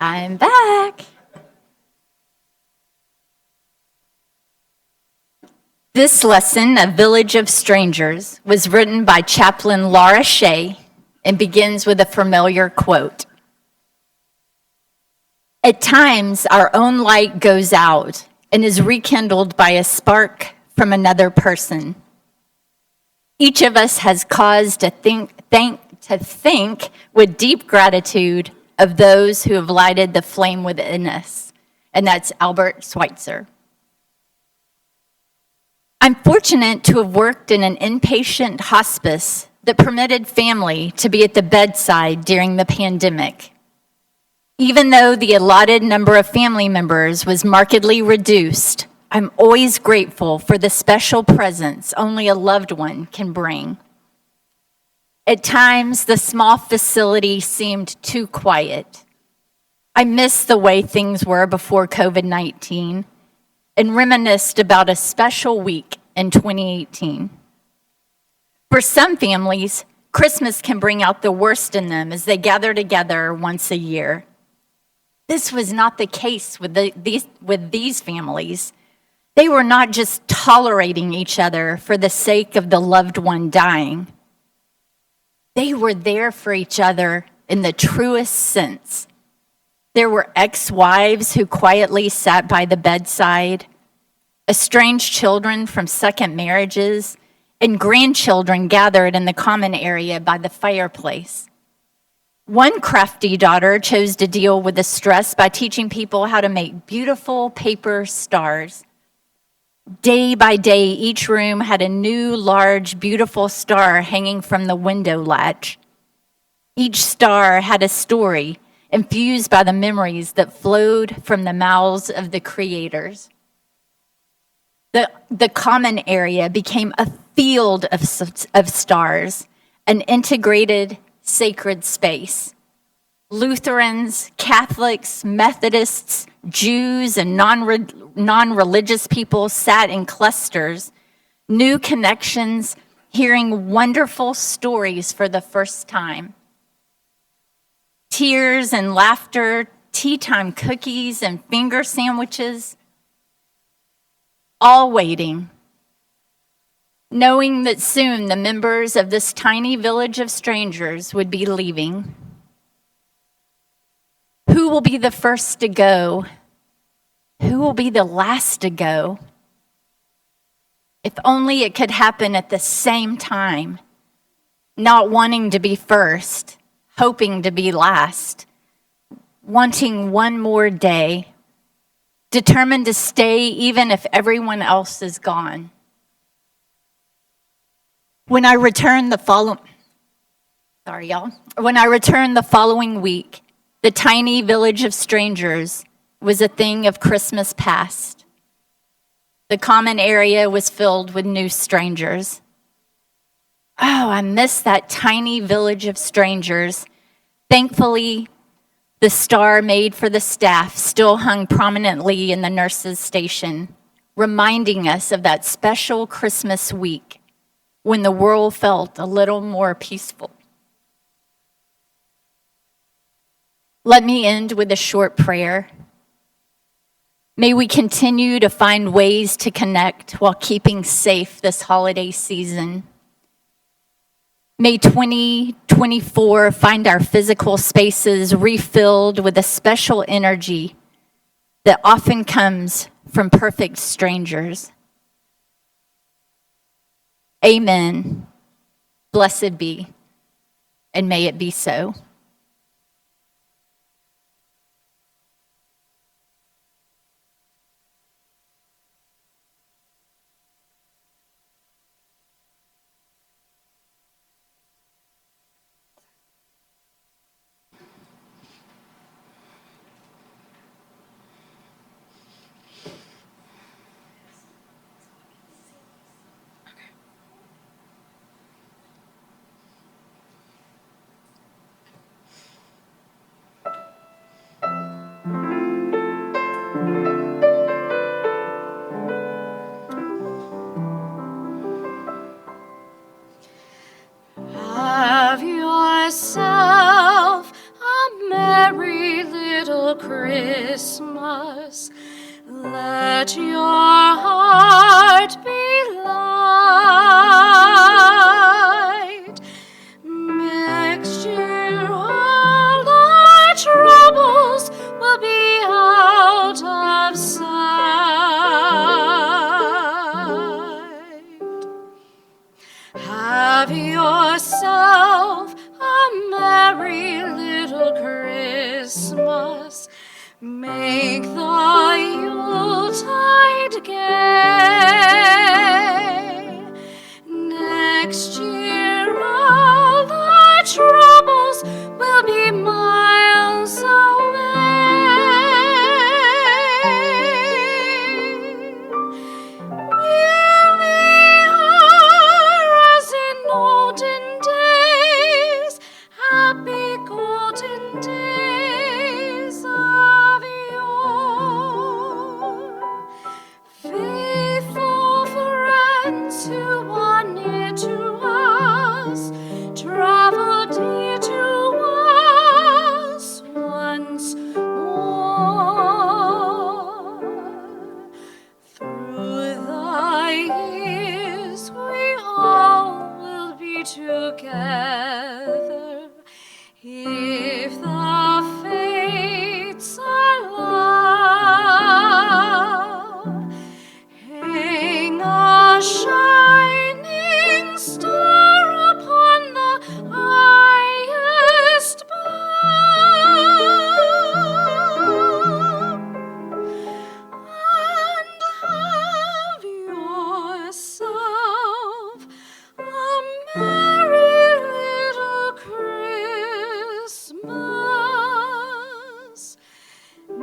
S8: I'm back. This lesson, A Village of Strangers, was written by Chaplain Laura Shea and begins with a familiar quote. At times, our own light goes out and is rekindled by a spark from another person. Each of us has cause to think with deep gratitude of those who have lighted the flame within us, and that's Albert Schweitzer. I'm fortunate to have worked in an inpatient hospice that permitted family to be at the bedside during the pandemic. Even though the allotted number of family members was markedly reduced, I'm always grateful for the special presence only a loved one can bring. At times, the small facility seemed too quiet. I missed the way things were before COVID-19 and reminisced about a special week in 2018. For some families, Christmas can bring out the worst in them as they gather together once a year. This was not the case with these families. They were not just tolerating each other for the sake of the loved one dying. They were there for each other in the truest sense. There were ex-wives who quietly sat by the bedside, estranged children from second marriages, and grandchildren gathered in the common area by the fireplace. One crafty daughter chose to deal with the stress by teaching people how to make beautiful paper stars. Day by day, each room had a new, large, beautiful star hanging from the window latch. Each star had a story infused by the memories that flowed from the mouths of the creators. The common area became a field of stars, an integrated sacred space. Lutherans, Catholics, Methodists, Jews, and non-religious people sat in clusters, new connections, hearing wonderful stories for the first time. Tears and laughter, tea time cookies and finger sandwiches, all waiting, knowing that soon the members of this tiny village of strangers would be leaving. Who will be the first to go? Who will be the last to go? If only it could happen at the same time, not wanting to be first, hoping to be last, wanting one more day, determined to stay even if everyone else is gone. When I returned the following week, the tiny village of strangers was a thing of Christmas past. The common area was filled with new strangers. Oh, I miss that tiny village of strangers. Thankfully, the star made for the staff still hung prominently in the nurses' station, reminding us of that special Christmas week when the world felt a little more peaceful. Let me end with a short prayer. May we continue to find ways to connect while keeping safe this holiday season. May 2024 find our physical spaces refilled with a special energy that often comes from perfect strangers. Amen. Blessed be, and may it be so.
S10: Have yourself a merry little Christmas. Let your heart be light. Next year all our troubles will be out of sight. Have yourself a merry little Christmas. Make the Yuletide gay. Next year all the troubles will be miles away. Here we are as in olden days, happy golden days of yore. Faithful friends who are near to us, travel dear to us once more. Through the years we all will be together if the fates allow. Hang a shining star upon the highest bough, and have yourself a merry little Christmas now.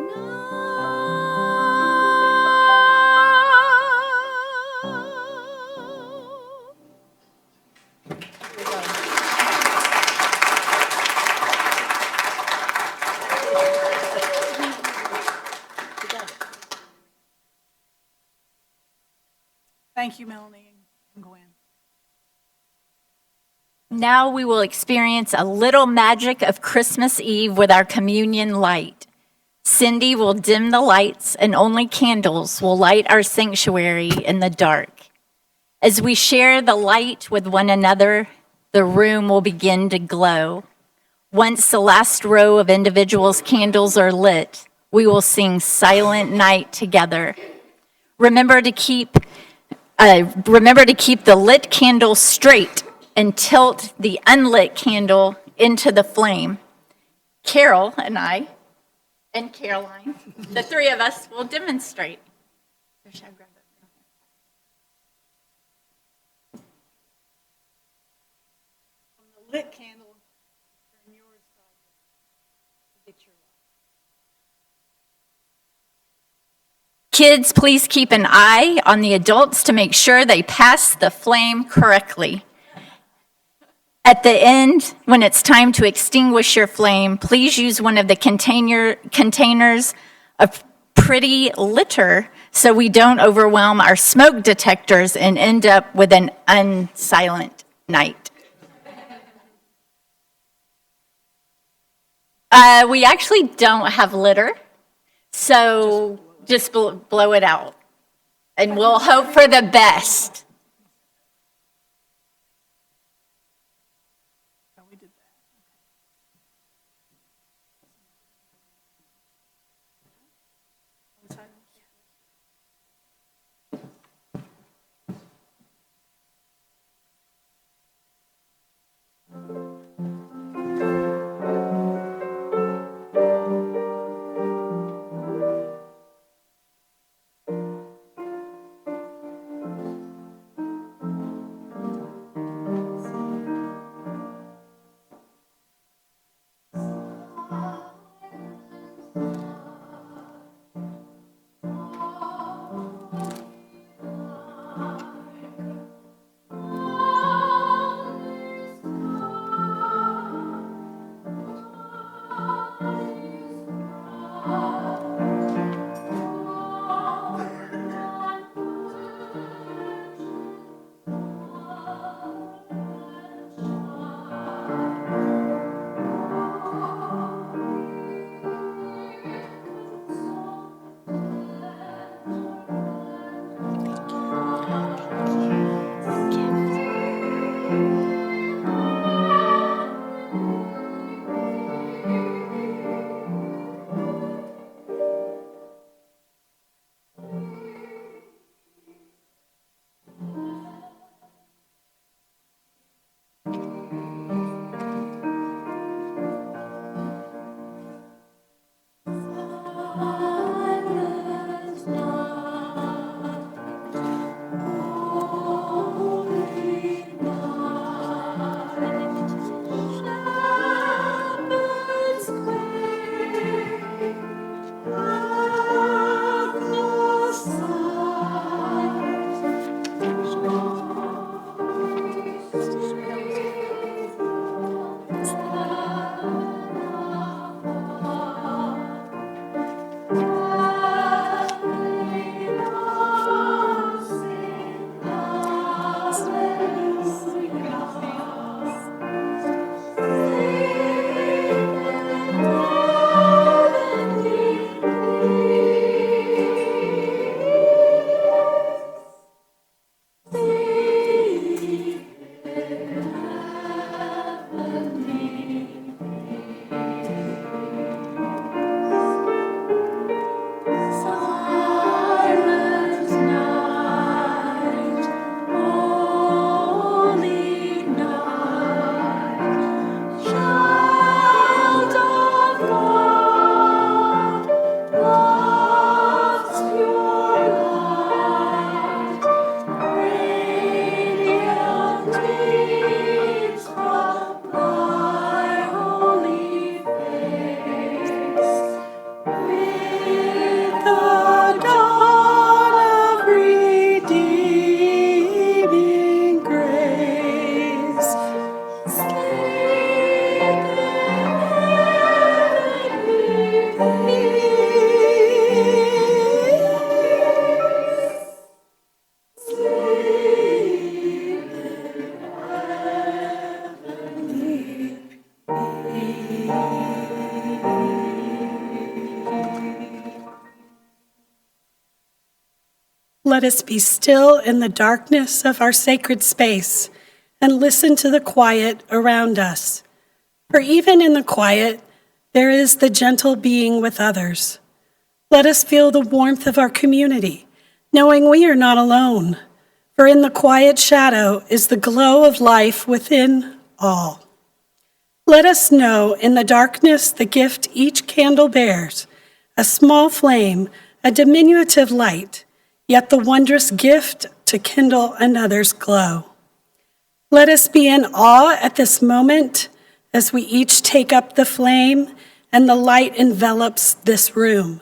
S1: Thank you, Melanie and Gwen.
S8: Now we will experience a little magic of Christmas Eve with our communion light. Cindy will dim the lights, and only candles will light our sanctuary in the dark. As we share the light with one another, the room will begin to glow. Once the last row of individuals' candles are lit, we will sing Silent Night together. Remember to keep the lit candle straight and tilt the unlit candle into the flame. Carol and I, and Caroline, the three of us will demonstrate. Should I grab it?
S1: On the lit candle, turn yours sideways to get your light.
S8: Kids, please keep an eye on the adults to make sure they pass the flame correctly. At the end, when it's time to extinguish your flame, please use one of the containers of pretty litter so we don't overwhelm our smoke detectors and end up with an unsilent night. We actually don't have litter, so just blow it out. And we'll hope for the best.
S2: Let us be still in the darkness of our sacred space and listen to the quiet around us. For even in the quiet, there is the gentle being with others. Let us feel the warmth of our community, knowing we are not alone. For in the quiet shadow is the glow of life within all. Let us know in the darkness the gift each candle bears, a small flame, a diminutive light, yet the wondrous gift to kindle another's glow. Let us be in awe at this moment as we each take up the flame and the light envelops this room.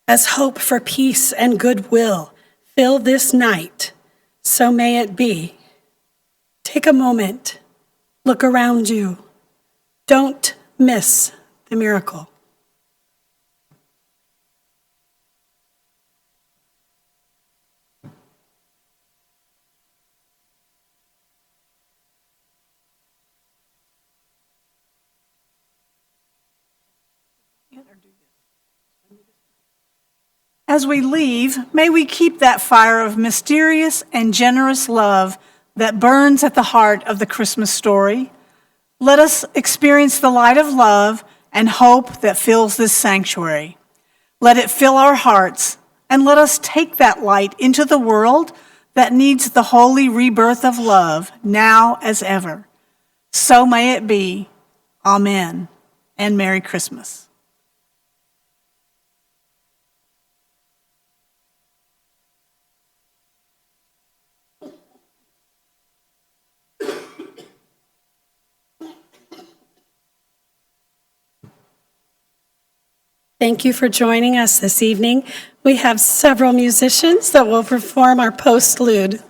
S2: As hope for peace and goodwill fill this night, so may it be. Take a moment, look around you. Don't miss the miracle.
S1: As we leave, may we keep that fire of mysterious and generous love that burns at the heart of the Christmas story. Let us experience the light of love and hope that fills this sanctuary. Let it fill our hearts, and let us take that light into the world that needs the holy rebirth of love now as ever. So may it be. Amen. And Merry Christmas.
S2: Thank you for joining us this evening. We have several musicians that will perform our postlude.